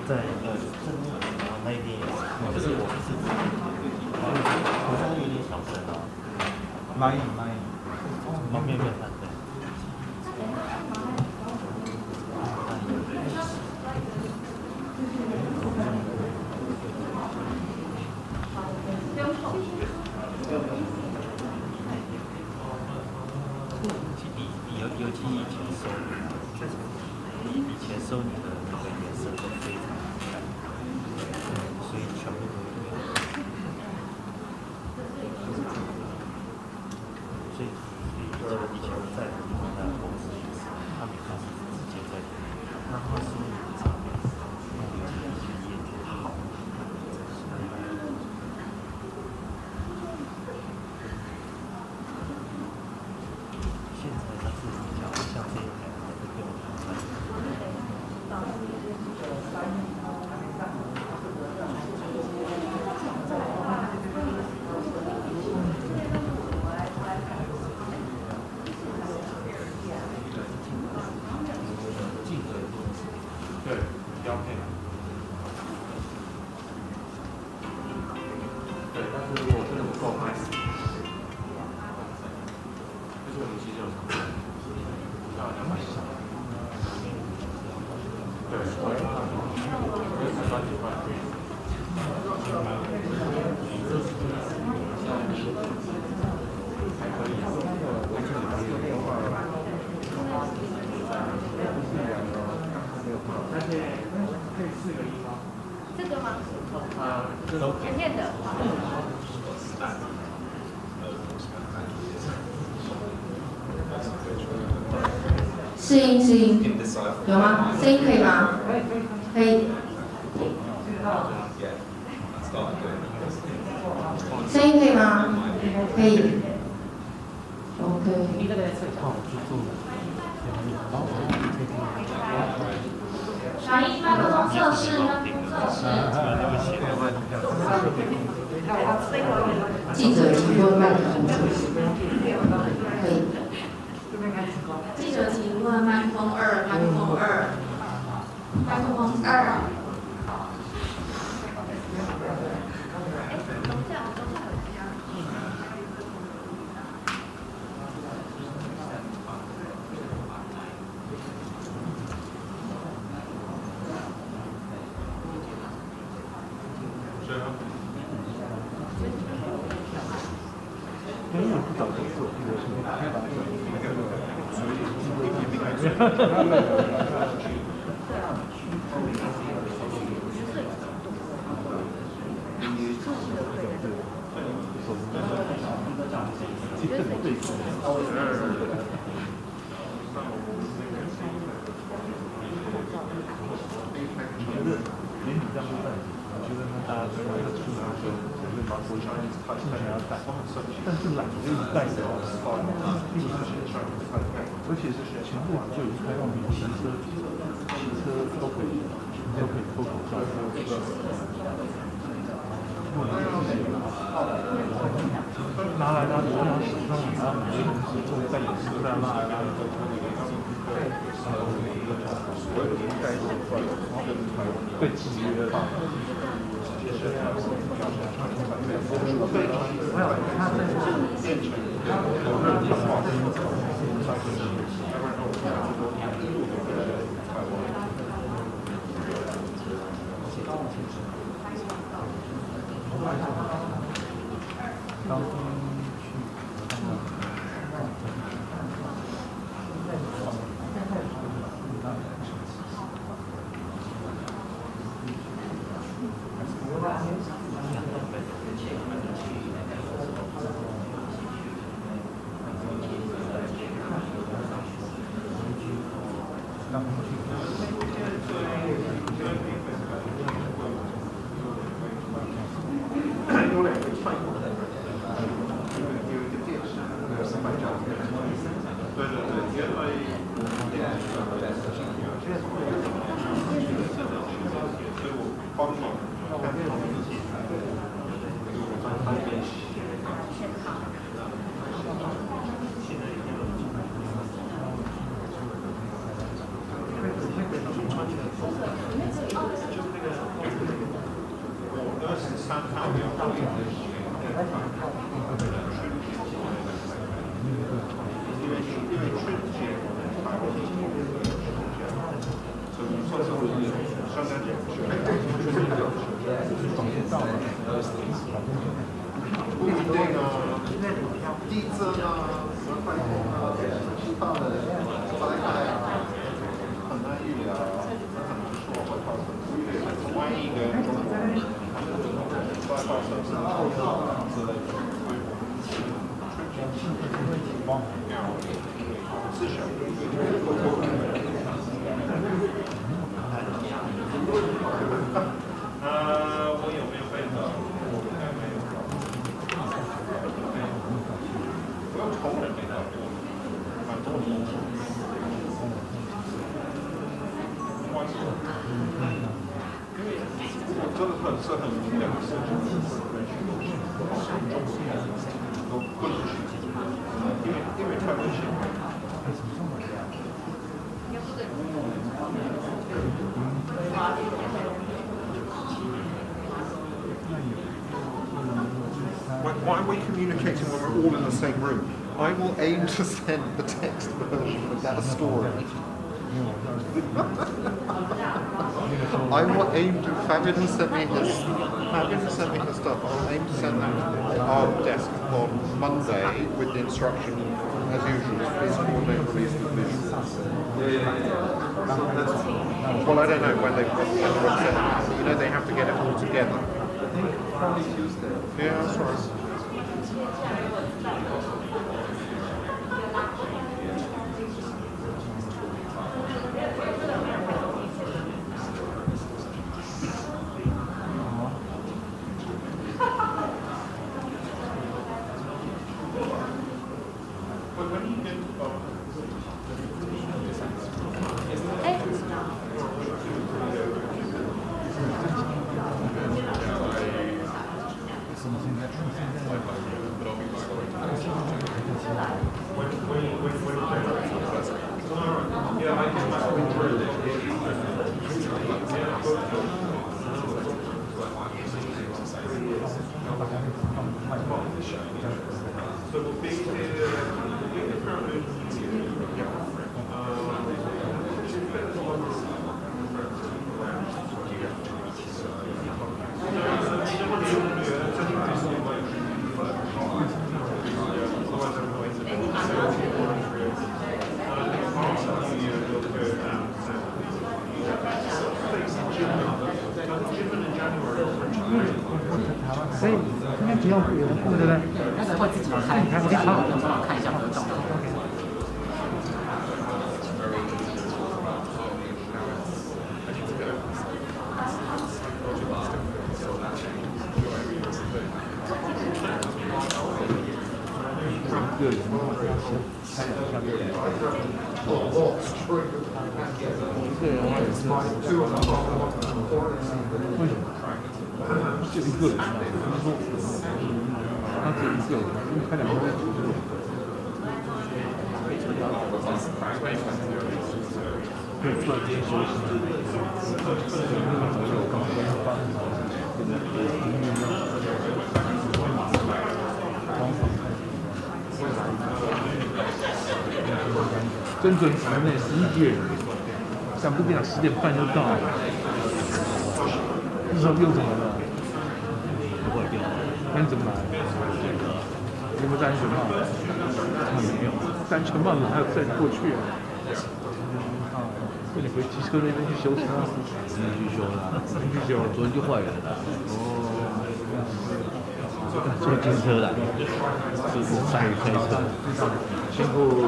在那一边，就是我是好像有点小声啊。蚂蚁，旁边没有看对。尤其以前收，以前收你的那个颜色都非常淡，所以全部都一样。所以以前在的地方的公司也是，他们开始直接在，那他收你的照片，尤其以前业绩好。现在它是比较像这一台，还是跟我们对，标配。对，但是如果真的不够拍，就是我们其实有常见，要200以上。对，我才20块。还可以啊，可以4个1吗？这个吗？前面的。试音，有吗？声音可以吗？可以。声音可以吗？可以。OK。传音麦克风测试，记者提问麦克风测试，可以。记者提问麦克风2，麦克风2，麦克风2。但是懒得给你带的，而且是前不久就已经开放给骑车都可以脱口罩。拿来拿去，然后手上拿每个人手中在眼睛在拉来拉去，被制约了。不一定啊，地震啊，什么台风啊，大的灾害啊，很难预料，很难说会发生。万一跟中国再发生什么之类的，是小。我有没有被找？应该没有。我有同仁没到过，蛮多的。我真的很无聊的事情，都不能去，因为太危险了。Why are we communicating when we're all in the same room? I will aim to send the text version of that story. I will aim to. Fabian sent me his stuff. I'll aim to send that to our desk on Monday with the instruction, as usual, please coordinate release of visuals. Well, I don't know when they've got it. You know, they have to get it all together. Probably Tuesday. Yeah, that's right.真准时呢，11点，想不点10点半就到了。那时候用什么了？不会用。那你怎么来？有没有戴安全帽？没有。戴安全帽还有载你过去啊？那你回机车那边去修车？今天去修了。今天去修，昨天就坏了。哦。坐金车来，就是下雨开车，辛苦又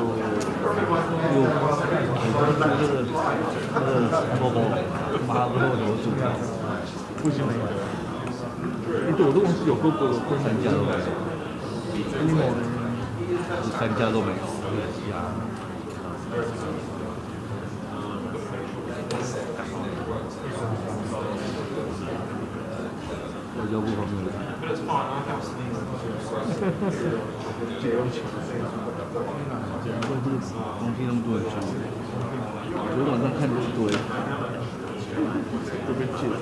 包包，马不后头煮，不行没有。我都忘记有哥哥了，三家都没有。你们三家都没有，呀。我就不方便了。东西那么多人去，昨天晚上看这一堆，都被借了。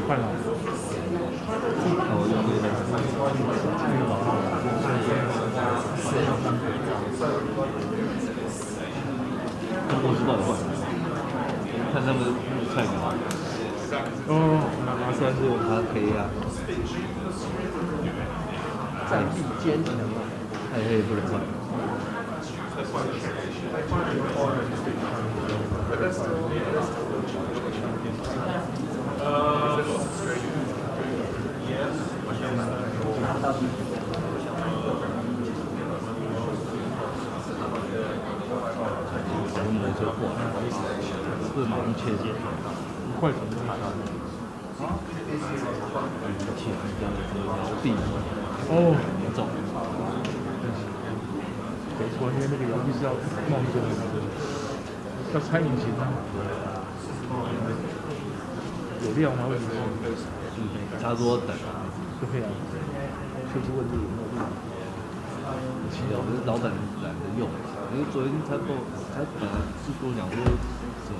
快了。我知道的话，看他们菜鸟。哦，拿出来是他可以啊。在地坚强。太黑不能换。摩托车过来，是马上切接，快怎么拿到？切这样摇臂，哦，严重。没错，因为那个摇臂是要冒一个要拆引擎啊。有料吗？为什么？差不多等。对啊，就是问这个有没有料。可是老板懒得用，因为昨天他本来是跟我讲说什么，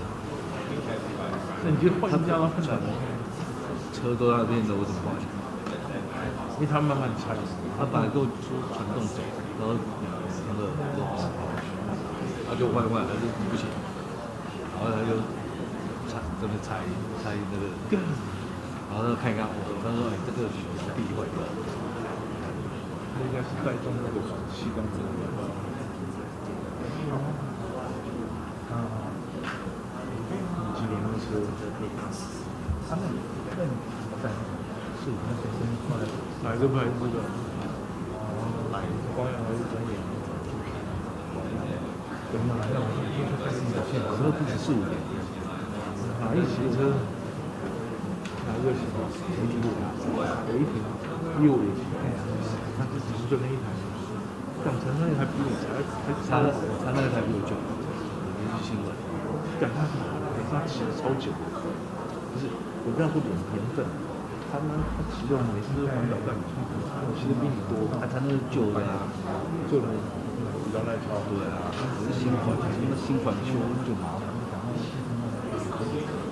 那你就换一家咯，换船。车都在那边的，我怎么换？因为他慢慢拆。他本来跟我说传动走，然后那个他就换，他就不行，然后他就真的拆那个，然后他看一看，他说哎这个摇臂坏掉。应该是带动那个转气缸之类的。几年的车，他那是那个是哪个牌子的？光阳还是专业？怎么来的？我说不止4、5年。哪一型车？哪一个型号？有一瓶6年。他只是就那一台，但他那台比我他那个台比我久，连续新闻。但他骑超久，不是我不要说年份，他骑的每次都环岛带你出国，骑的比你多。他那是旧的啊，旧的比较耐操。对啊，可是新款修就麻烦。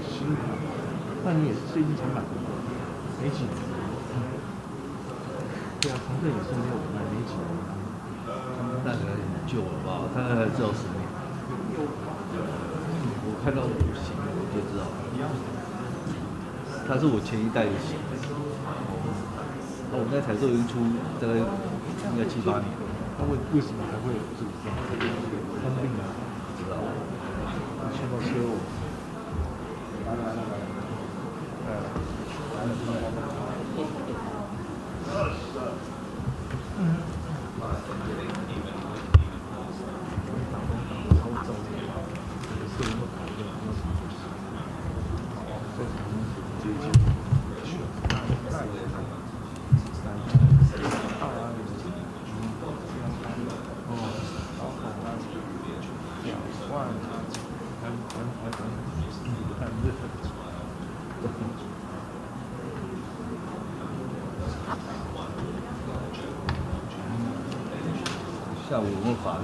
新款，那你也是最近才买的，没几年。对啊，长城也是没有买没几年，那个旧了吧？他那还至少10年。我看到型我就知道，他是我前一代的型。我那台都已经出大概应该7、8年。那为什么还会有这个生病啊？不知道。牵到车我。下午有没有法律？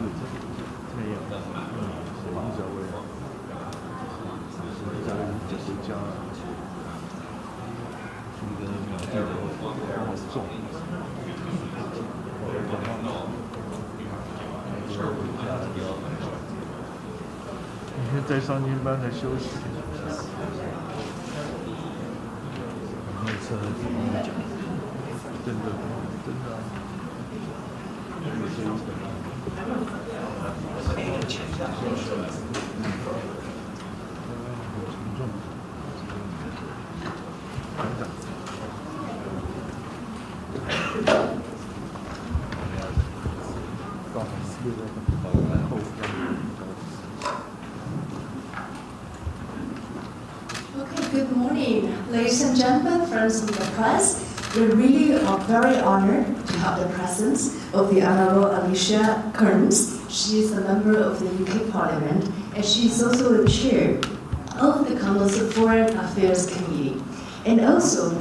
没有，手机交位，回家，一个秒记的好重。明天在上班才休息。那车那么久，真的啊。Okay, good morning, ladies and gentlemen, friends of the press. We really are very honored to have the presence of the Honorable Alicia Kearns. She is a member of the UK Parliament, and she is also the chair of the Council Foreign Affairs Committee. And also,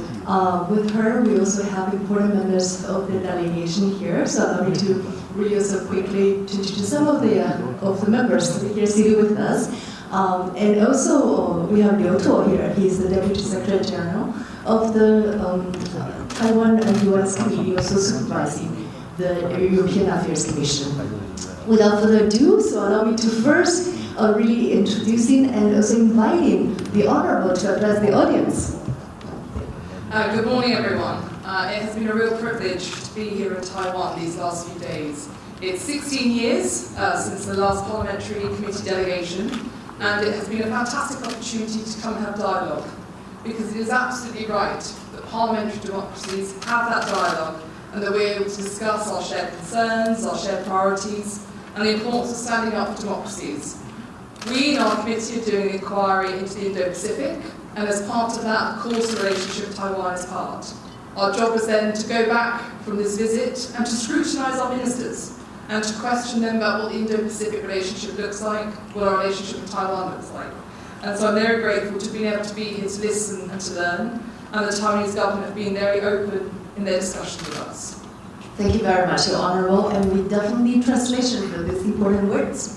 with her, we also have important members of the delegation here. So allow me to really also quickly to introduce some of the members here seated with us. And also we have Liu Tuo here. He's the Deputy Secretary General of the Taiwan and U.S. Committee, also supervising the European Affairs Commission. Without further ado, so allow me to first really introducing and also inviting the Honorable to address the audience. Good morning, everyone. It has been a real privilege to be here in Taiwan these last few days. It's 16 years since the last parliamentary committee delegation, and it has been a fantastic opportunity to come and have dialogue, because it is absolutely right that parliamentary democracies have that dialogue and that we're able to discuss our shared concerns, our shared priorities, and the importance of standing up for democracies. We in our committee are doing an inquiry into the Indo-Pacific, and as part of that, of course, the relationship with Taiwan is part. Our job is then to go back from this visit and to scrutinise our ministers and to question them about what the Indo-Pacific relationship looks like, what our relationship with Taiwan looks like. And so I'm very grateful to be able to be here to listen and to learn, and the Taiwanese government have been very open in their discussions with us. Thank you very much, Your Honorable, and we definitely need translation for these important words.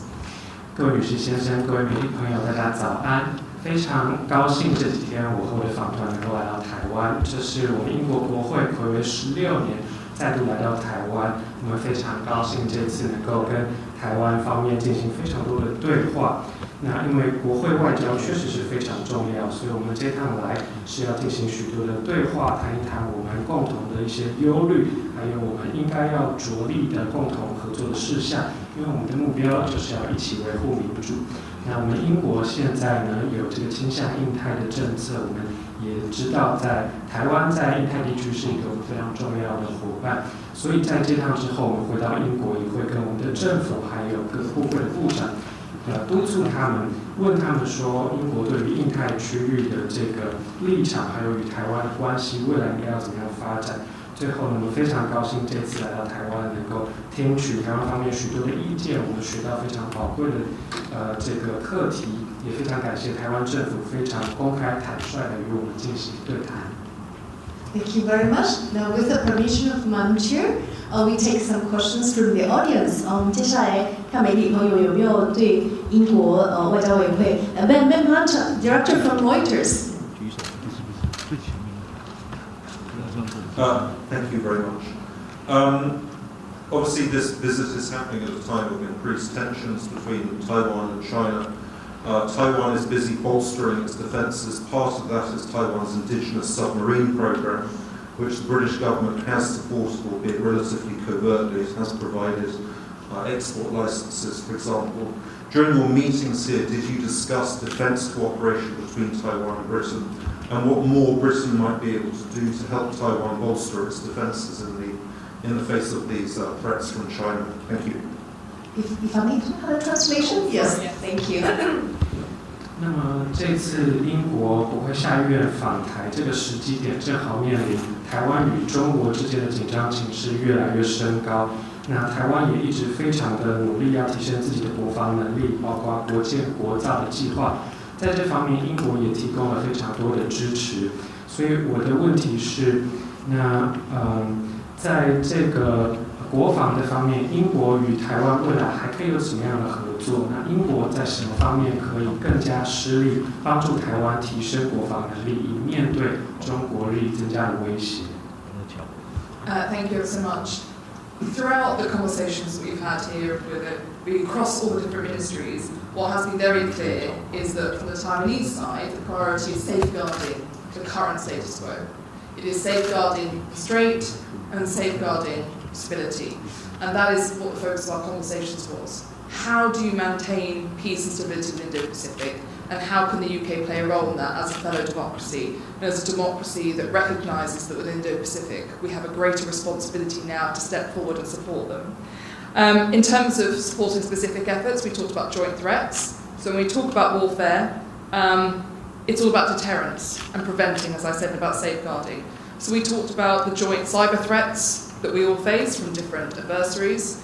各位女士、先生、各位媒体朋友，大家早安！非常高兴这几天我和我的访团能够来到台湾，这是我们英国国会睽违16年再度来到台湾。我们非常高兴这次能够跟台湾方面进行非常多的对话。那因为国会外交确实是非常重要，所以我们这趟来是要进行许多的对话，谈一谈我们共同的一些忧虑，还有我们应该要着力的共同合作的事项。因为我们的目标就是要一起维护民主。那我们英国现在呢有这个倾向印太的政策，我们也知道在台湾在印太地区是一个非常重要的伙伴，所以在这趟之后，我们回到英国也会跟我们的政府还有各部会的部长，督促他们，问他们说英国对于印太区域的这个立场，还有与台湾的关系，未来应该要怎么样发展。最后呢，我们非常高兴这次来到台湾，能够听取台湾方面许多的意见，我们学到非常宝贵的这个课题，也非常感谢台湾政府非常公开坦率的与我们进行对谈。Thank you very much. Now, with the permission of Madam Chair, we take some questions from the audience. 接下来看媒体朋友有没有对英国外交委员会Ben Hunt, Director from Reuters. Thank you very much. Obviously, this visit is happening at a time of increased tensions between Taiwan and China. Taiwan is busy bolstering its defences. Part of that is Taiwan's indigenous submarine program, which the British government has supported, albeit relatively covertly. It has provided export licences, for example. During your meetings here, did you discuss defence cooperation between Taiwan and Britain, and what more Britain might be able to do to help Taiwan bolster its defences in the face of these threats from China? Thank you. If I may have a translation? Yes, thank you. 那么这次英国国会下议院访台这个时机点，正好面临台湾与中国之间的紧张情势越来越升高。那台湾也一直非常的努力要提升自己的国防能力，包括国建国造的计划。在这方面，英国也提供了非常多的支持。所以我的问题是，那在这个国防的方面，英国与台湾未来还可以有什么样的合作？那英国在什么方面可以更加施力，帮助台湾提升国防能力，以面对中国日益增加的威胁？Thank you so much. Throughout the conversations that we've had here across all the different ministries, what has been very clear is that from the Taiwanese side, the priority is safeguarding the current status quo. It is safeguarding restraint and safeguarding stability. And that is what the focus of our conversations was. How do you maintain peace and stability in the Indo-Pacific? And how can the UK play a role in that as a fellow democracy, and as a democracy that recognises that within the Indo-Pacific we have a greater responsibility now to step forward and support them. In terms of supporting specific efforts, we talked about joint threats. So when we talk about warfare, it's all about deterrence and preventing, as I said, about safeguarding. So we talked about the joint cyber threats that we all face from different adversaries.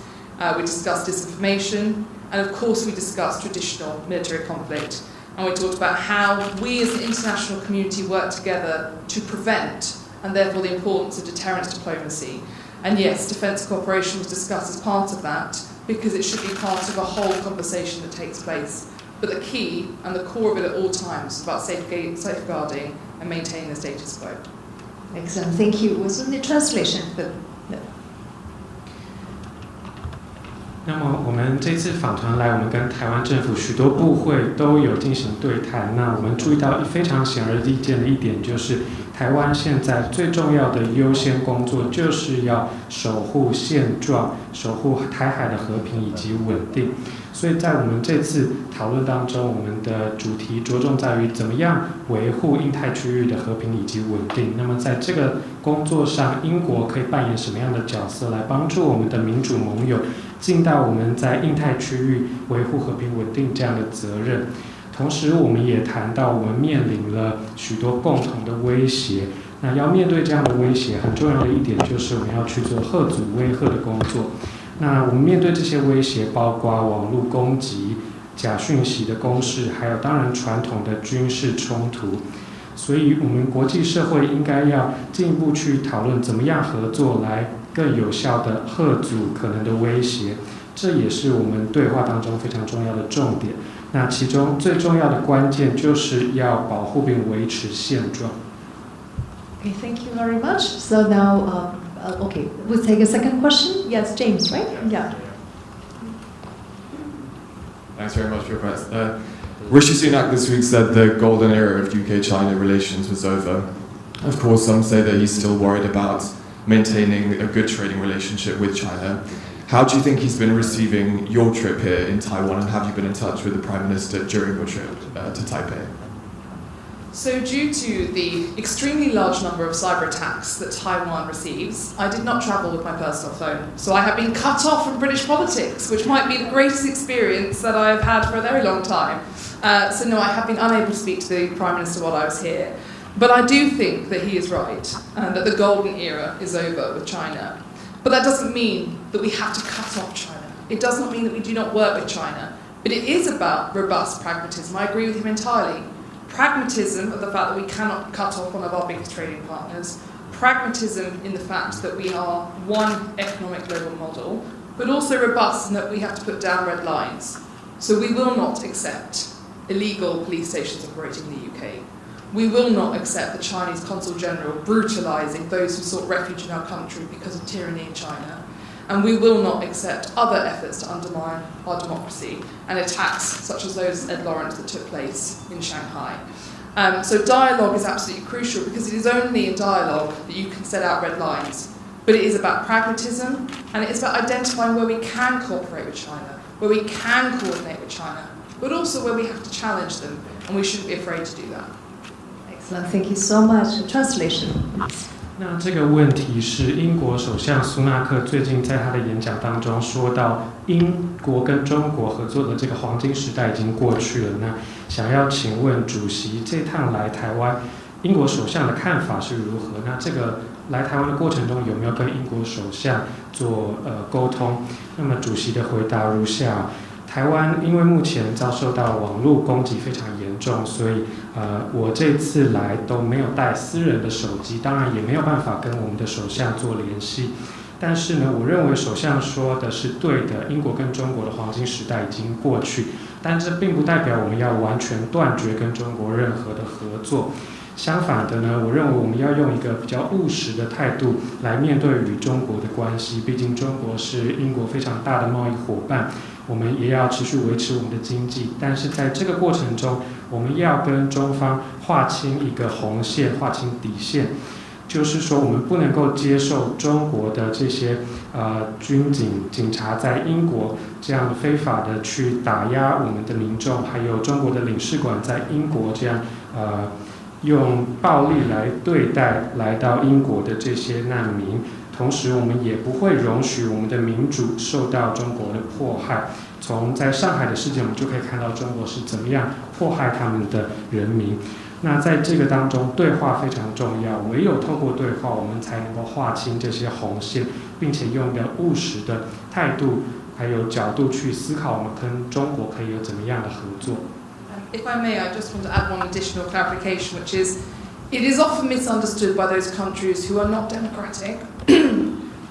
We discussed disinformation, and of course we discussed traditional military conflict. And we talked about how we as an international community work together to prevent, and therefore the importance of deterrence diplomacy. And yes, defence cooperation was discussed as part of that, because it should be part of a whole conversation that takes place But the key and the core of it at all times is about safeguarding and maintaining the status quo. Excellent, thank you. Was in the translation, but no. 那么我们这次访团来，我们跟台湾政府许多部会都有进行对谈。那我们注意到非常显而易见的一点，就是台湾现在最重要的优先工作，就是要守护现状，守护台海的和平以及稳定。所以在我们这次讨论当中，我们的主题着重在于怎么样维护印太区域的和平以及稳定。那么在这个工作上，英国可以扮演什么样的角色，来帮助我们的民主盟友尽到我们在印太区域维护和平稳定这样的责任。同时我们也谈到我们面临了许多共同的威胁，那要面对这样的威胁，很重要的一点就是我们要去做嚇阻威吓的工作。那我们面对这些威胁，包括网络攻击、假讯息的攻势，还有当然传统的军事冲突。所以我们国际社会应该要进一步去讨论怎么样合作来更有效的嚇阻可能的威胁，这也是我们对话当中非常重要的重点。那其中最重要的关键就是要保护并维持现状。Okay, thank you very much. So now, okay, we'll take a second question. Yes, James, right? Yeah. Thanks very much for your press. Rishi Sunak this week said the golden era of UK-China relations was over. Of course, some say that he's still worried about maintaining a good trading relationship with China. How do you think he's been receiving your trip here in Taiwan, and have you been in touch with the Prime Minister during your trip to Taipei? So due to the extremely large number of cyber attacks that Taiwan receives, I did not travel with my personal phone. So I have been cut off from British politics, which might be the greatest experience that I have had for a very long time. So no, I have been unable to speak to the Prime Minister while I was here. But I do think that he is right, and that the golden era is over with China. But that doesn't mean that we have to cut off China. It does not mean that we do not work with China. But it is about robust pragmatism. I agree with him entirely. Pragmatism of the fact that we cannot cut off one of our biggest trading partners. Pragmatism in the fact that we are one economic global model, but also robust in that we have to put down red lines. So we will not accept illegal police stations operating in the UK. We will not accept the Chinese Consul General brutalising those who sought refuge in our country because of tyranny in China. And we will not accept other efforts to undermine our democracy and attacks such as those at Ed Lawrence that took place in Shanghai. So dialogue is absolutely crucial, because it is only in dialogue that you can set out red lines. But it is about pragmatism, and it is about identifying where we can cooperate with China, where we can coordinate with China, but also where we have to challenge them, and we shouldn't be afraid to do that. Excellent, thank you so much. Translation. 那这个问题是英国首相苏纳克最近在他的演讲当中说到，英国跟中国合作的这个黄金时代已经过去了。那想要请问主席，这趟来台湾，英国首相的看法是如何？那这个来台湾的过程中有没有跟英国首相做沟通？那么主席的回答如下。台湾因为目前遭受到网络攻击非常严重，所以我这次来都没有带私人的手机，当然也没有办法跟我们的首相做联系。但是呢，我认为首相说的是对的，英国跟中国的黄金时代已经过去，但这并不代表我们要完全断绝跟中国任何的合作。相反的呢，我认为我们要用一个比较务实的态度来面对与中国的关系，毕竟中国是英国非常大的贸易伙伴。我们也要持续维持我们的经济，但是在这个过程中，我们要跟中方划清一个红线，划清底线，就是说我们不能够接受中国的这些警察在英国这样非法的去打压我们的民众，还有中国的领事馆在英国这样用暴力来对待来到英国的这些难民。同时我们也不会容许我们的民主受到中国的迫害。从在上海的事件我们就可以看到中国是怎么样迫害他们的人民。那在这个当中，对话非常重要，唯有透过对话我们才能够划清这些红线，并且用一个务实的态度还有角度去思考我们跟中国可以有怎么样的合作。If I may, I just want to add one additional clarification, which is it is often misunderstood by those countries who are not democratic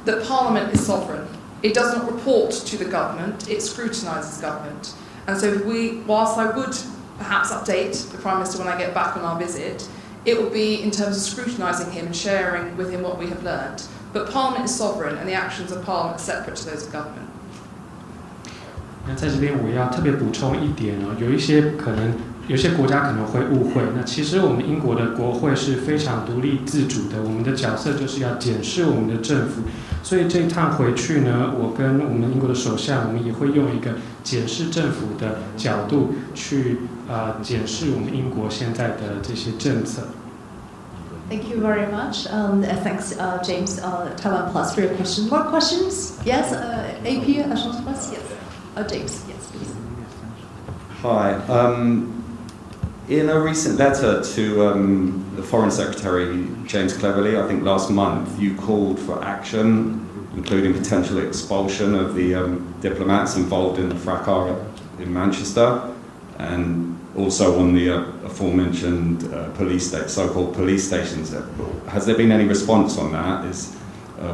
that Parliament is sovereign. It does not report to the government, it scrutinises government. And so whilst I would perhaps update the Prime Minister when I get back on our visit, it will be in terms of scrutinising him and sharing with him what we have learned. But Parliament is sovereign and the actions of Parliament are separate to those of government. 那在这边我要特别补充一点哦，有些国家可能会误会，那其实我们英国的国会是非常独立自主的，我们的角色就是要检视我们的政府，所以这一趟回去呢，我跟我们英国的首相，我们也会用一个检视政府的角度去检视我们英国现在的这些政策。Thank you very much. Thanks, James, Taiwan Plus, for your question. More questions? Yes, AP, Agence Plus? Yes. James, yes, please. Hi. In a recent letter to the Foreign Secretary, James Cleverly, I think last month, you called for action, including potential expulsion of the diplomats involved in the fracas in Manchester, and also on the aforementioned so-called police stations. Has there been any response on that?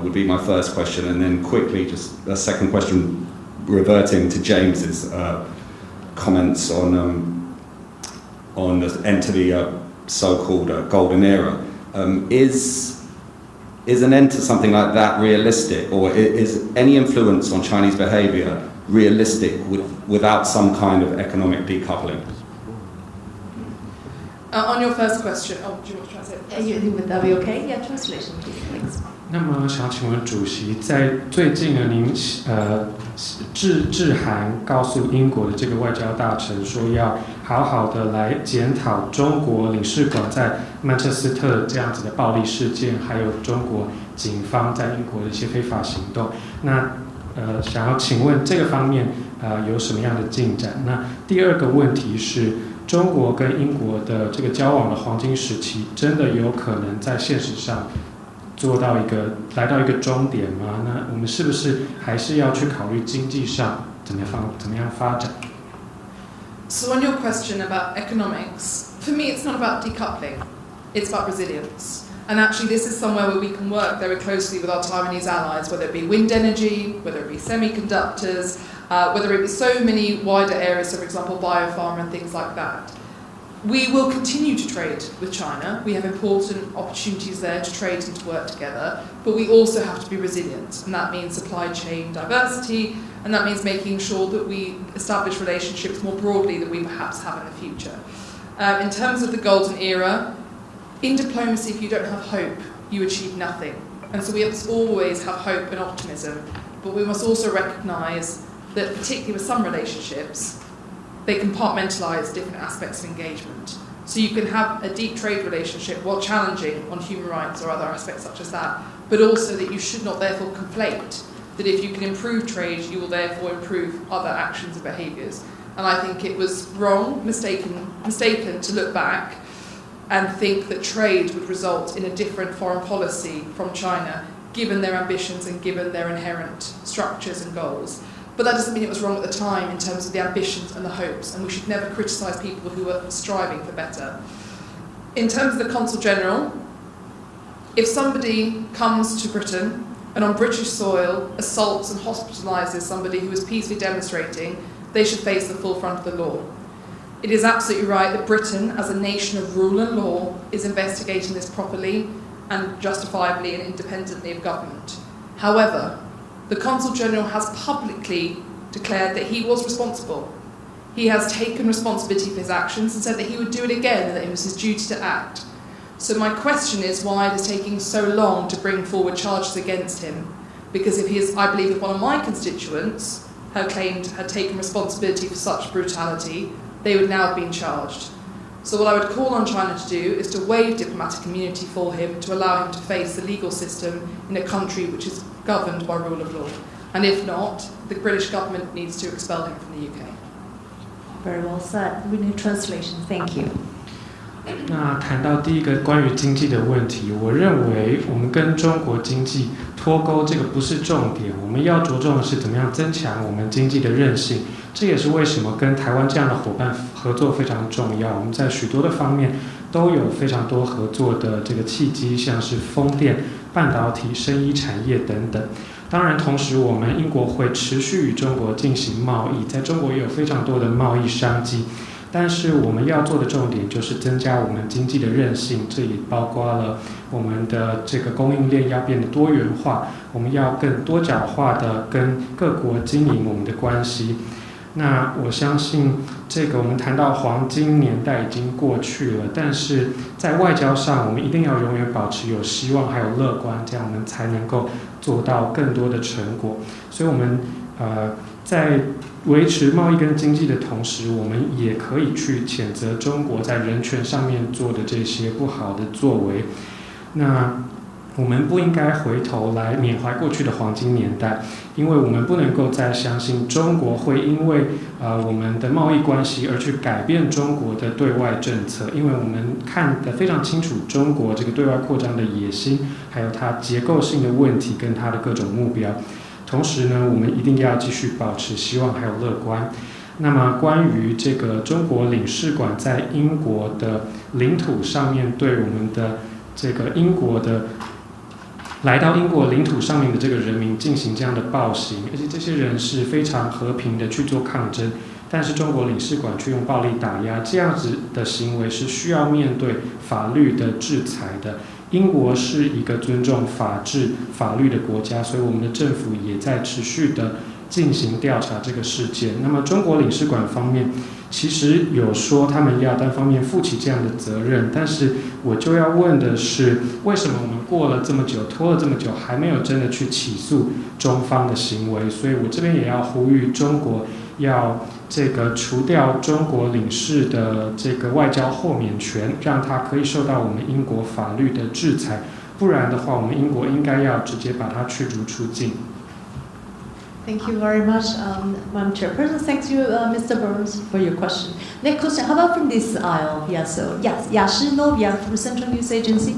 Would be my first question, and then quickly, just a second question, reverting to James's comments on the end to the so-called golden era. Is an end to something like that realistic, or is any influence on Chinese behaviour realistic without some kind of economic decoupling? On your first question, do you want to translate? Would that be okay? Yeah, translation, please. Thanks. 那么想请问主席，在最近呢，您致函告诉英国的这个外交大臣，说要好好的来检讨中国领事馆在曼彻斯特这样子的暴力事件，还有中国警方在英国的一些非法行动。那想要请问这个方面有什么样的进展？那第二个问题是，中国跟英国的这个交往的黄金时期，真的有可能在现实上来到一个终点吗？那我们是不是还是要去考虑经济上怎么样发展？ So on your question about economics, for me it's not about decoupling, it's about resilience. And actually this is somewhere where we can work very closely with our Taiwanese allies, whether it be wind energy, whether it be semiconductors, whether it be so many wider areas, so for example biopharma and things like that. We will continue to trade with China. We have important opportunities there to trade and to work together, but we also have to be resilient, and that means supply chain diversity, and that means making sure that we establish relationships more broadly than we perhaps have in the future. In terms of the golden era, in diplomacy, if you don't have hope, you achieve nothing. And so we have to always have hope and optimism, but we must also recognise that particularly with some relationships, they compartmentalise different aspects of engagement. So you can have a deep trade relationship while challenging on human rights or other aspects such as that, but also that you should not therefore conflate that if you can improve trade, you will therefore improve other actions and behaviours. And I think it was wrong, mistaken to look back and think that trade would result in a different foreign policy from China, given their ambitions and given their inherent structures and goals. But that doesn't mean it was wrong at the time in terms of the ambitions and the hopes, and we should never criticise people who are striving for better. In terms of the Consul General, if somebody comes to Britain and on British soil assaults and hospitalises somebody who is peacefully demonstrating, they should face the full front of the law. It is absolutely right that Britain, as a nation of rule and law, is investigating this properly and justifiably and independently of government. However, the Consul General has publicly declared that he was responsible. He has taken responsibility for his actions and said that he would do it again and that it was his duty to act. So my question is why it is taking so long to bring forward charges against him. Because I believe if one of my constituents had taken responsibility for such brutality, they would now have been charged. So what I would call on China to do is to waive diplomatic immunity for him, to allow him to face the legal system in a country which is governed by rule of law. And if not, the British government needs to expel him from the UK. Very well said. We need translation. Thank you. 那谈到第一个关于经济的问题，我认为我们跟中国经济脱钩这个不是重点，我们要着重的是怎么样增强我们经济的韧性。这也是为什么跟台湾这样的伙伴合作非常重要。我们在许多的方面都有非常多合作的这个契机，像是风电、半导体、生医产业等等。当然，同时我们英国会持续与中国进行贸易，在中国也有非常多的贸易商机。但是我们要做的重点就是增加我们经济的韧性，这也包括了我们的这个供应链要变得多元化，我们要更多角化的跟各国经营我们的关系。那我相信这个我们谈到黄金年代已经过去了，但是在外交上我们一定要永远保持有希望还有乐观，这样我们才能够做到更多的成果。所以我们在维持贸易跟经济的同时，我们也可以去谴责中国在人权上面做的这些不好的作为。那我们不应该回头来缅怀过去的黄金年代，因为我们不能够再相信中国会因为我们的贸易关系而去改变中国的对外政策，因为我们看得非常清楚中国这个对外扩张的野心，还有它结构性的问题跟它的各种目标。同时呢，我们一定要继续保持希望还有乐观。那么关于这个中国领事馆在英国的领土上面对我们的这个英国的来到英国领土上面的这个人民进行这样的暴行，而且这些人是非常和平的去做抗争，但是中国领事馆却用暴力打压，这样子的行为是需要面对法律的制裁的。英国是一个尊重法治、法律的国家，所以我们的政府也在持续的进行调查这个事件。那么中国领事馆方面其实有说他们要单方面负起这样的责任，但是我就要问的是，为什么我们过了这么久，拖了这么久，还没有真的去起诉中方的行为？所以我这边也要呼吁中国要这个除掉中国领事的这个外交豁免权，让他可以受到我们英国法律的制裁，不然的话，我们英国应该要直接把他驱逐出境。Thank you very much, Madam Chairperson. Thank you, Mr. Burns, for your question. Next question, how about from this aisle? Yeah, so yes, Yashi Novia from Central News Agency.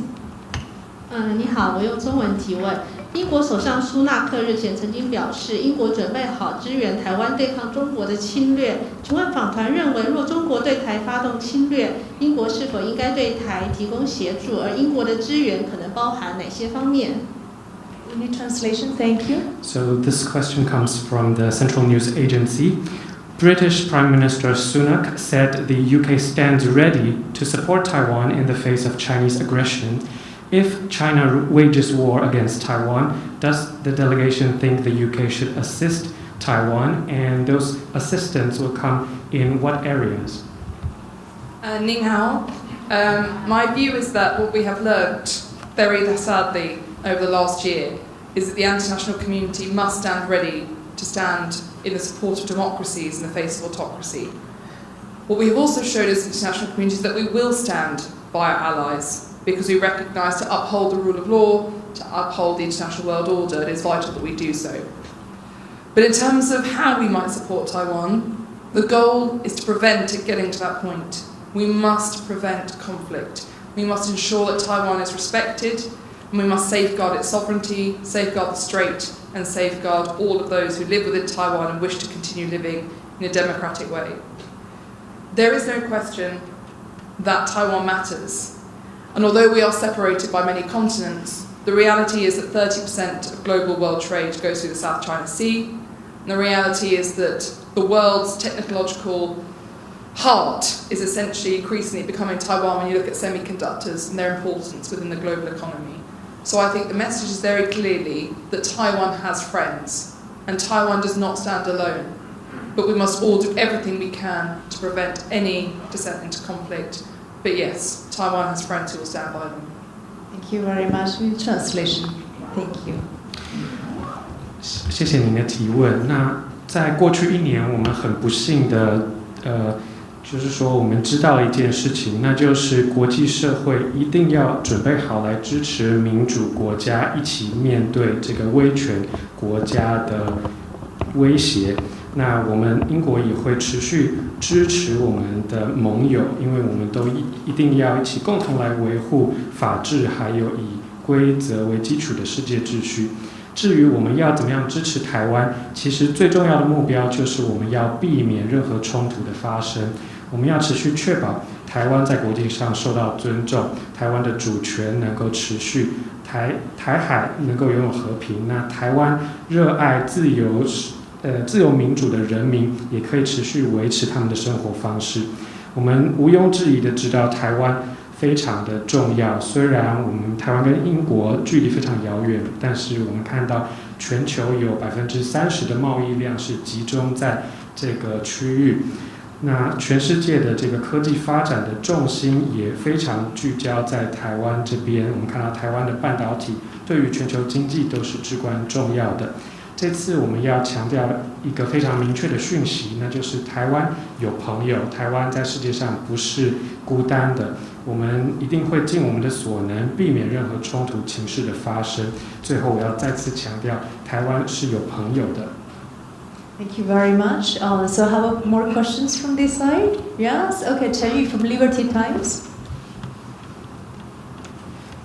你好，我用中文提问。英国首相苏纳克日前曾经表示，英国准备好支援台湾对抗中国的侵略。请问访团认为，若中国对台发动侵略，英国是否应该对台提供协助？而英国的支援可能包含哪些方面？Any translation? Thank you. So this question comes from the Central News Agency. British Prime Minister Sunak said the UK stands ready to support Taiwan in the face of Chinese aggression. If China wages war against Taiwan, does the delegation think the UK should assist Taiwan, and those assistance will come in what areas? Ning Hao. My view is that what we have learned, very sadly, over the last year, is that the international community must stand ready to stand in the support of democracies in the face of autocracy. What we have also showed as international community is that we will stand by our allies, because we recognise to uphold the rule of law, to uphold the international world order, it is vital that we do so. But in terms of how we might support Taiwan, the goal is to prevent it getting to that point. We must prevent conflict. We must ensure that Taiwan is respected, and we must safeguard its sovereignty, safeguard the Strait, and safeguard all of those who live within Taiwan and wish to continue living in a democratic way. There is no question that Taiwan matters. And although we are separated by many continents, the reality is that 30% of global world trade goes through the South China Sea. And the reality is that the world's technological heart is essentially increasingly becoming Taiwan when you look at semiconductors and their importance within the global economy. So I think the message is very clearly that Taiwan has friends, and Taiwan does not stand alone. But we must all do everything we can to prevent any descent into conflict. But yes, Taiwan has friends who will stand by them. Thank you very much. In translation, thank you. 谢谢您的提问。那在过去1年，我们很不幸的，就是说我们知道了一件事情，那就是国际社会一定要准备好来支持民主国家一起面对这个威权国家的威胁。那我们英国也会持续支持我们的盟友，因为我们都一定要一起共同来维护法治，还有以规则为基础的世界秩序。至于我们要怎么样支持台湾，其实最重要的目标就是我们要避免任何冲突的发生。我们要持续确保台湾在国际上受到尊重，台湾的主权能够持续，台海能够拥有和平，那台湾热爱自由民主的人民也可以持续维持他们的生活方式。我们毋庸置疑的知道台湾非常的重要，虽然我们台湾跟英国距离非常遥远，但是我们看到全球有30%的贸易量是集中在这个区域。那全世界的这个科技发展的重心也非常聚焦在台湾这边。我们看到台湾的半导体对于全球经济都是至关重要的。这次我们要强调一个非常明确的讯息，那就是台湾有朋友，台湾在世界上不是孤单的，我们一定会尽我们的所能，避免任何冲突情势的发生。最后我要再次强调，台湾是有朋友的。Thank you very much. So how about more questions from this side? Yes? Okay, Terry from Liberty Times.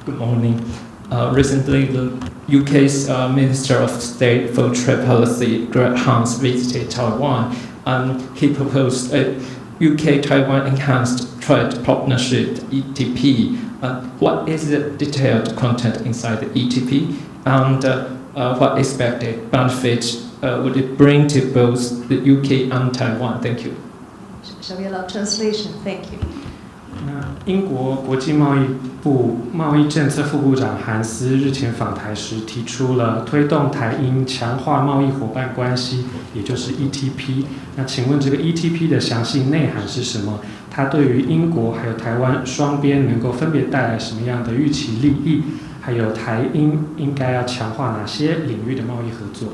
Good morning. Recently, the UK's Minister of State for Trade Policy, Greg Hunt, visited Taiwan, and he proposed a UK-Taiwan Enhanced Trade Partnership (ETP). What is the detailed content inside the ETP, and what expected benefits would it bring to both the UK and Taiwan? Thank you. Shall we allow translation? Thank you. 英国国际贸易部贸易政策副部长韩斯日前访台时提出了推动台英强化贸易伙伴关系，也就是 ETP。那请问这个 ETP 的详细内涵是什么？它对于英国还有台湾双边能够分别带来什么样的预期利益？还有台英应该要强化哪些领域的贸易合作？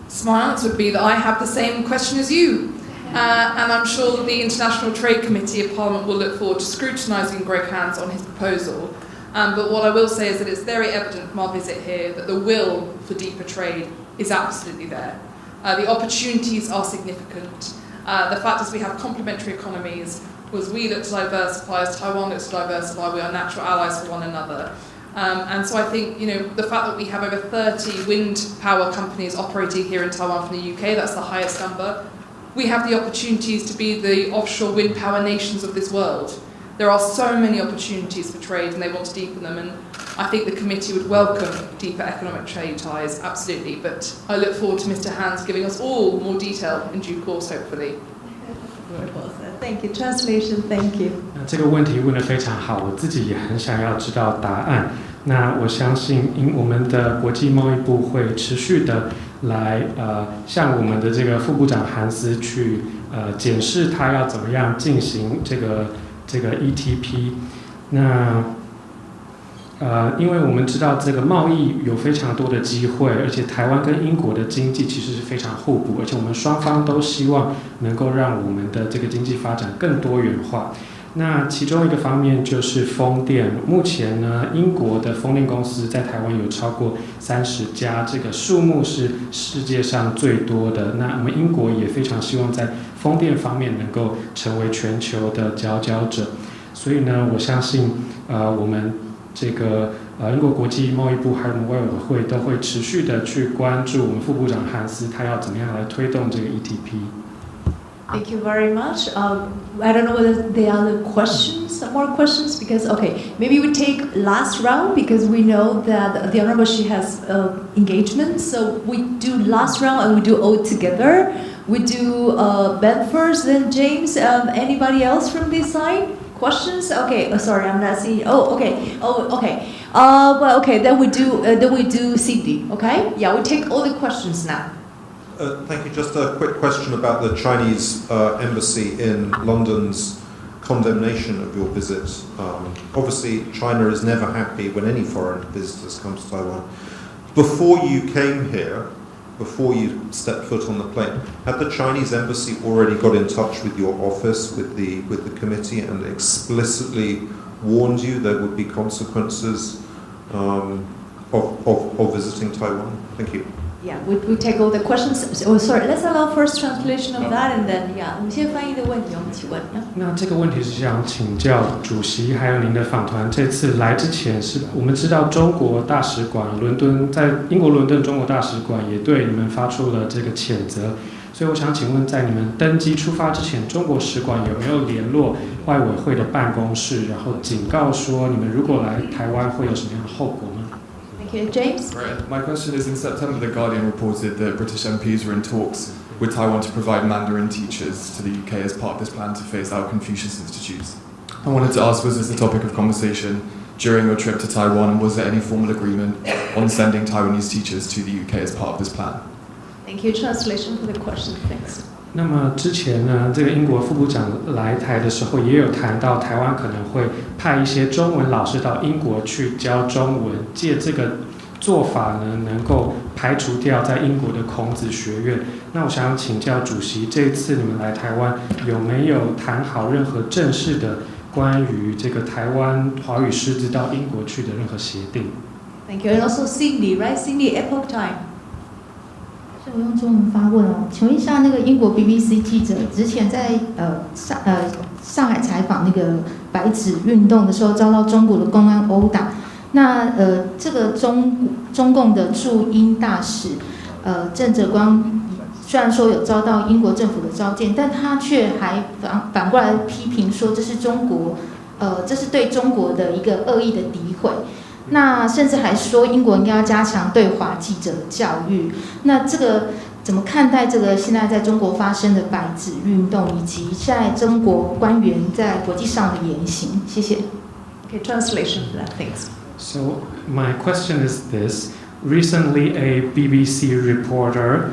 So my answer would be that I have the same question as you. And I'm sure that the International Trade Committee of Parliament will look forward to scrutinising Greg Hunt on his proposal. But what I will say is that it's very evident from our visit here that the will for deeper trade is absolutely there. The opportunities are significant. The fact is we have complementary economies. As we look to diversify, as Taiwan looks to diversify, we are natural allies for one another. And so I think, the fact that we have over 30 wind power companies operating here in Taiwan from the UK, that's the highest number. We have the opportunities to be the offshore wind power nations of this world. There are so many opportunities for trade and they want to deepen them, and I think the committee would welcome deeper economic trade ties, absolutely, but I look forward to Mr. Hans giving us all more detail in due course, hopefully. Thank you. Translation, thank you. 这个问题问得非常好，我自己也很想要知道答案。那我相信，我们的国际贸易部会持续的来向我们的这个副部长韩斯去检视他要怎么样进行这个 ETP。那因为我们知道这个贸易有非常多的机会，而且台湾跟英国的经济其实是非常互补，而且我们双方都希望能够让我们的这个经济发展更多元化。那其中一个方面就是风电，目前呢，英国的风电公司在台湾有超过30家，这个数目是世界上最多的。那我们英国也非常希望在风电方面能够成为全球的佼佼者。所以呢，我相信我们这个英国国际贸易部还有我们外委会都会持续的去关注我们副部长韩斯他要怎么样来推动这个 ETP。Thank you very much. I don't know whether there are other questions, more questions, because, maybe we take last round because we know that the Honorable she has engagement. So we do last round and we do all together. We do Ben first, then James. Anybody else from this side? Questions? Okay. Sorry, I'm not seeing. Oh, okay. Well, okay. Then we do Cindy. Okay. Yeah, we take all the questions now. Thank you. Just a quick question about the Chinese embassy in London's condemnation of your visit. Obviously, China is never happy when any foreign visitors come to Taiwan. Before you came here, before you stepped foot on the plane, had the Chinese embassy already got in touch with your office, with the committee, and explicitly warned you there would be consequences of visiting Taiwan? Thank you. Yeah, we take all the questions. Oh, sorry. Let's allow first translation of that, and then yeah. 我们先翻译的问题，我们提问。那这个问题是想请教主席还有您的访团，这次来之前是我们知道中国大使馆在英国伦敦中国大使馆也对你们发出了这个谴责，所所以我想请问，在你们登机出发之前，中国使馆有没有联络外委会的办公室，然后警告说你们如果来台湾会有什么样的后果呢？ Thank you, James. Right. My question is, in September, The Guardian reported that British MPs were in talks with Taiwan to provide Mandarin teachers to the UK as part of this plan to phase out Confucius institutes. I wanted to ask, was this a topic of conversation during your trip to Taiwan, and was there any formal agreement on sending Taiwanese teachers to the UK as part of this plan? Thank you. Translation for the question. Thanks. 那么之前呢，这个英国副部长来台的时候，也有谈到台湾可能会派一些中文老师到英国去教中文，借这个做法呢，能够排除掉在英国的孔子学院。那我想请教主席，这次你们来台湾有没有谈好任何正式的关于这个台湾华语师资到英国去的任何协定？ Thank you. And also Cindy, right? Cindy, Epoch Time. 我用中文发问哦，请问一下，那个英国 BBC 记者之前在上海采访那个白纸运动的时候，遭到中国的公安殴打。那这个中共的驻英大使郑泽光，虽然说有遭到英国政府的召见，但他却还反过来批评说这是这是对中国的一个恶意的诋毁。那甚至还说英国应该要加强对华记者的教育。那这个怎么看待这个现在在中国发生的白纸运动，以及现在中国官员在国际上的言行？谢谢。Okay, translation for that. Thanks. So my question is this: recently, a BBC reporter,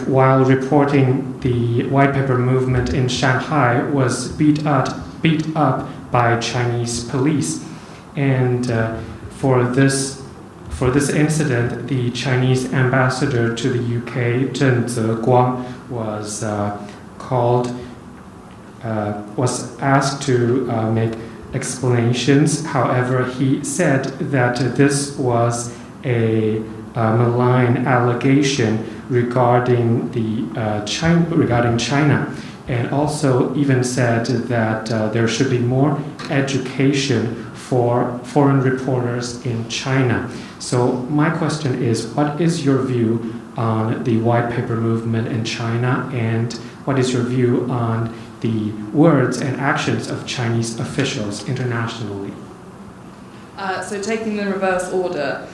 while reporting the white paper movement in Shanghai, was beat up by Chinese police. And for this incident, the Chinese ambassador to the UK, Zheng Zeguang, was asked to make explanations. However, he said that this was a malign allegation regarding China, and also even said that there should be more education for foreign reporters in China. So my question is, what is your view on the white paper movement in China, and what is your view on the words and actions of Chinese officials internationally? So taking the reverse order,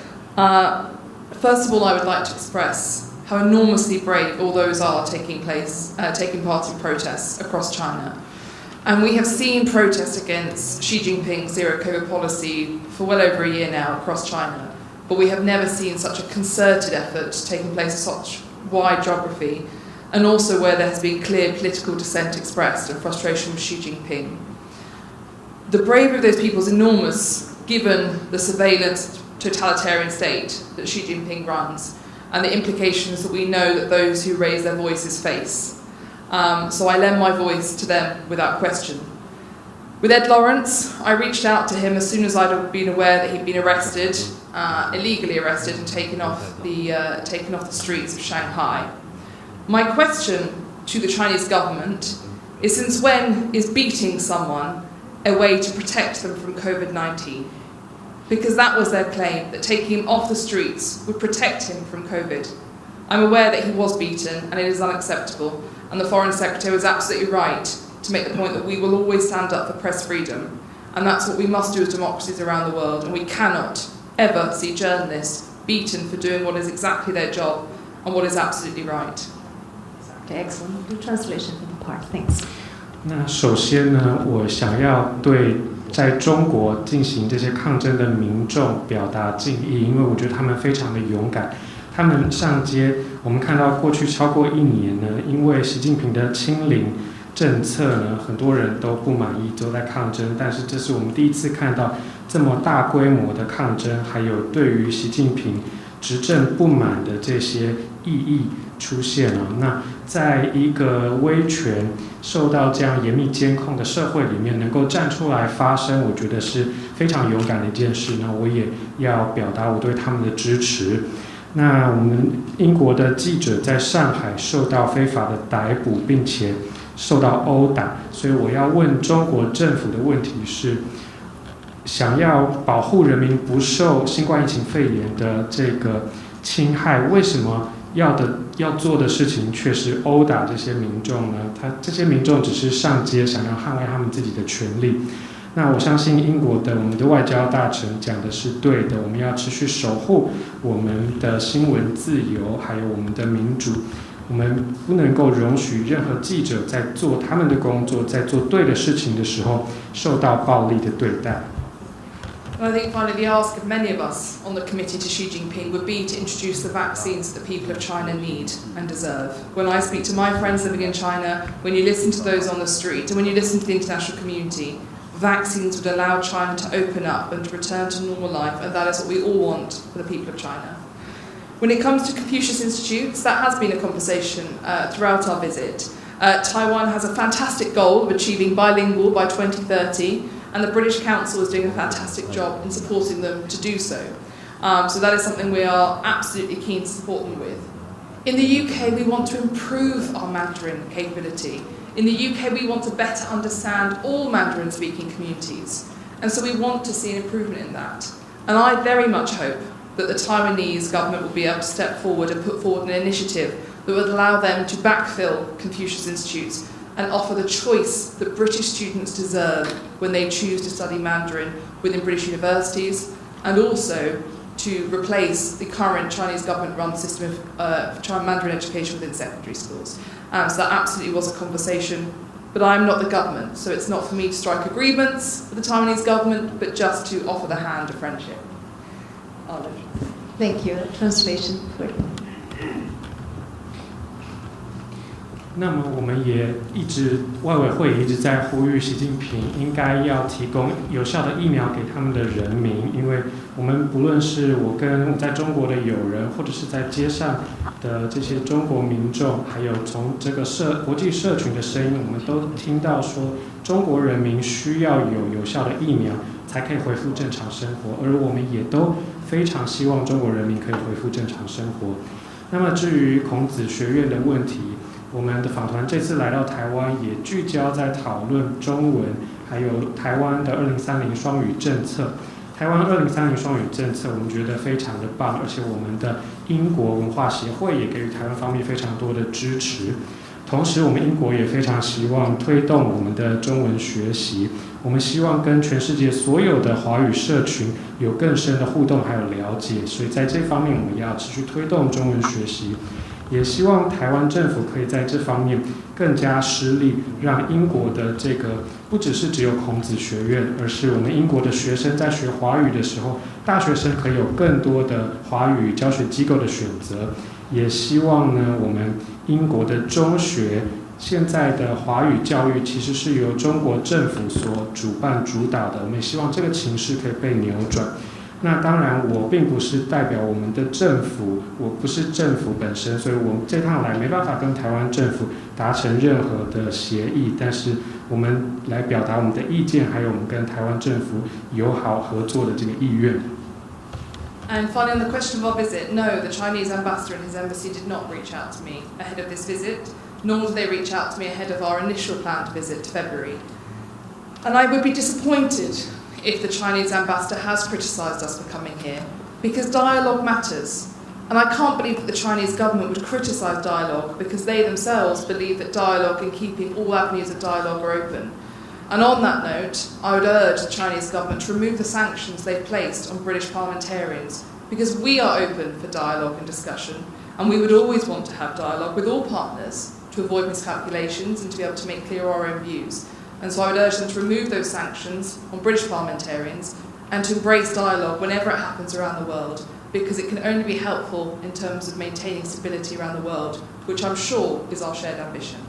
first of all, I would like to express how enormously brave all those are taking part in protests across China. And we have seen protests against Xi Jinping's zero-COVID policy for well over a year now across China, but we have never seen such a concerted effort taking place in such wide geography, and also where there has been clear political dissent expressed and frustration with Xi Jinping. The bravery of those people is enormous, given the surveillance totalitarian state that Xi Jinping runs, and the implications that we know that those who raise their voices face. So I lend my voice to them without question. With Ed Lawrence, I reached out to him as soon as I'd been aware that he'd been arrested, illegally arrested, and taken off the streets of Shanghai. My question to the Chinese government is, since when is beating someone a way to protect them from COVID-19? Because that was their claim, that taking him off the streets would protect him from COVID. I'm aware that he was beaten, and it is unacceptable. And the Foreign Secretary was absolutely right to make the point that we will always stand up for press freedom. And that's what we must do as democracies around the world. And we cannot ever see journalists beaten for doing what is exactly their job and what is absolutely right. Okay, excellent. The translation for the part. Thanks. 那首先呢，我想要对在中国进行这些抗争的民众表达敬意，因为我觉得他们非常的勇敢。他们上街，我们看到过去超过1年呢，因为习近平的清零政策呢，很多人都不满意，都在抗争。但是这是我们第一次看到这么大规模的抗争，还有对于习近平执政不满的这些异议出现了。那在一个威权受到这样严密监控的社会里面，能够站出来发声，我觉得是非常勇敢的一件事。那我也要表达我对他们的支持。那我们英国的记者在上海受到非法的逮捕，并且受到殴打，所以我要问中国政府的问题是：想要保护人民不受新冠疫情肺炎的这个侵害，为什么要做的事情却是殴打这些民众呢？这些民众只是上街想要捍卫他们自己的权利。那我相信英国的我们的外交大臣讲的是对的，我们要持续守护我们的新闻自由，还有我们的民主。我们不能够容许任何记者在做他们的工作，在做对的事情的时候受到暴力的对待。And I think finally the ask of many of us on the committee to Xi Jinping would be to introduce the vaccines that the people of China need and deserve. When I speak to my friends living in China, when you listen to those on the street, and when you listen to the international community, vaccines would allow China to open up and to return to normal life, and that is what we all want for the people of China. When it comes to Confucius Institutes, that has been a conversation throughout our visit. Taiwan has a fantastic goal of achieving bilingual by 2030, and the British Council is doing a fantastic job in supporting them to do so. So that is something we are absolutely keen to support them with. In the UK, we want to improve our Mandarin capability. In the UK, we want to better understand all Mandarin-speaking communities. And so we want to see an improvement in that. And I very much hope that the Taiwanese government will be able to step forward and put forward an initiative that would allow them to backfill Confucius Institutes and offer the choice that British students deserve when they choose to study Mandarin within British universities, and also to replace the current Chinese government-run system of Mandarin education within secondary schools. So that absolutely was a conversation, but I'm not the government, so it's not for me to strike agreements with the Taiwanese government, but just to offer the hand of friendship. Thank you. Translation. 那么我们也外委会也一直在呼吁习近平应该要提供有效的疫苗给他们的人民，因为我们不论是我跟在中国的友人，或者是在街上的这些中国民众，还有从这个国际社群的声音，我们都听到说中国人民需要有效的疫苗才可以恢复正常生活，而我们也都非常希望中国人民可以恢复正常生活。那么至于孔子学院的问题，我们的访团这次来到台湾，也聚焦在讨论中文，还有台湾的2030双语政策。台湾2030双语政策，我们觉得非常的棒，而且我们的英国文化协会也给予台湾方面非常多的支持。同时，我们英国也非常希望推动我们的中文学习。我们希望跟全世界所有的华语社群有更深的互动还有了解，所以在这方面我们要持续推动中文学习。也希望台湾政府可以在这方面更加施力，让英国的这个不只有孔子学院，而是我们英国的学生在学华语的时候，大学生可以有更多的华语教学机构的选择。也希望呢，我们英国的中学现在的华语教育其实是由中国政府所主办主导的，我们也希望这个情势可以被扭转。那当然，我并不是代表我们的政府，我不是政府本身，所以我们这趟来没办法跟台湾政府达成任何的协议，但是我们来表达我们的意见，还有我们跟台湾政府友好合作的这个意愿。And finally, on the question of our visit, no, the Chinese ambassador and his embassy did not reach out to me ahead of this visit, nor did they reach out to me ahead of our initial planned visit to February. And I would be disappointed if the Chinese ambassador has criticised us for coming here, because dialogue matters. And I can't believe that the Chinese government would criticise dialogue because they themselves believe that dialogue and keeping all avenues of dialogue are open. And on that note, I would urge the Chinese government to remove the sanctions they've placed on British parliamentarians, because we are open for dialogue and discussion, and we would always want to have dialogue with all partners to avoid miscalculations and to be able to make clear our own views. And so I would urge them to remove those sanctions on British parliamentarians and to embrace dialogue whenever it happens around the world, because it can only be helpful in terms of maintaining stability around the world, which I'm sure is our shared ambition.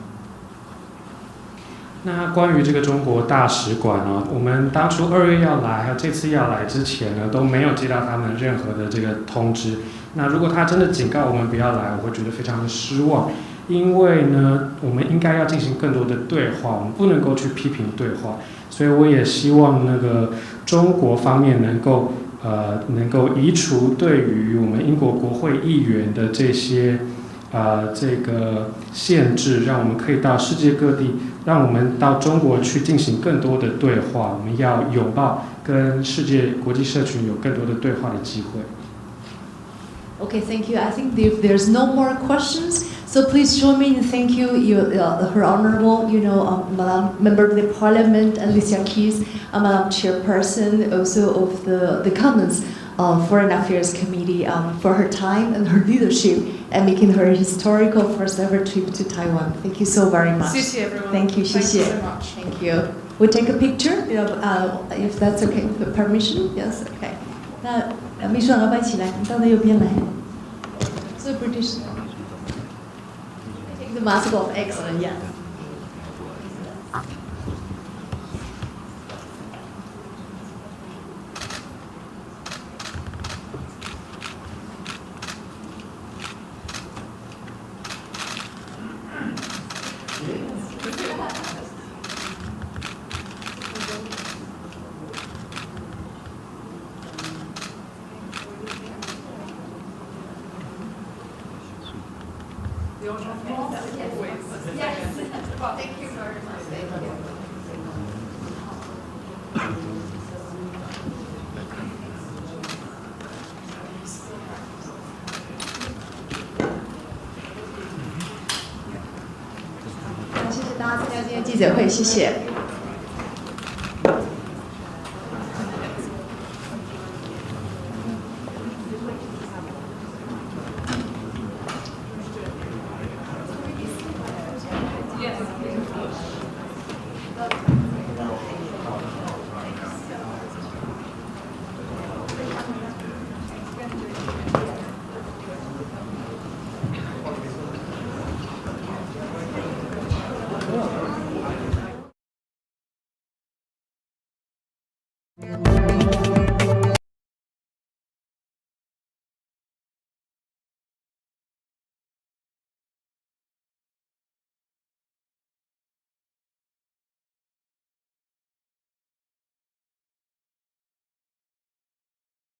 那关于这个中国大使馆呢，我们当初2月要来，还有这次要来之前呢，都没有接到他们任何的这个通知。那如果他真的警告我们不要来，我会觉得非常的失望，因为呢，我们应该要进行更多的对话，我们不能够去批评对话。所以我也希望那个中国方面能够移除对于我们英国国会议员的这些这个限制，让我们可以到世界各地，让我们到中国去进行更多的对话。我们要拥抱跟世界国际社群有更多的对话的机会。Okay, thank you. I think if there's no more questions, so please join me in thank you, Her Honorable, Madam Member of the Parliament, Alicia Keys, Madam Chairperson, also of the Commons Foreign Affairs Committee, for her time and her leadership and making her historical first ever trip to Taiwan. Thank you so very much. 谢谢 everyone. Thank you, 谢谢. Thank you so much. Thank you. We'll take a picture, if that's okay, with permission. Yes, okay. 那秘书长要不要一起来？你到那右边来。So British. Take the mask off. Excellent. Yeah. 谢谢大家参加今天记者会，谢谢。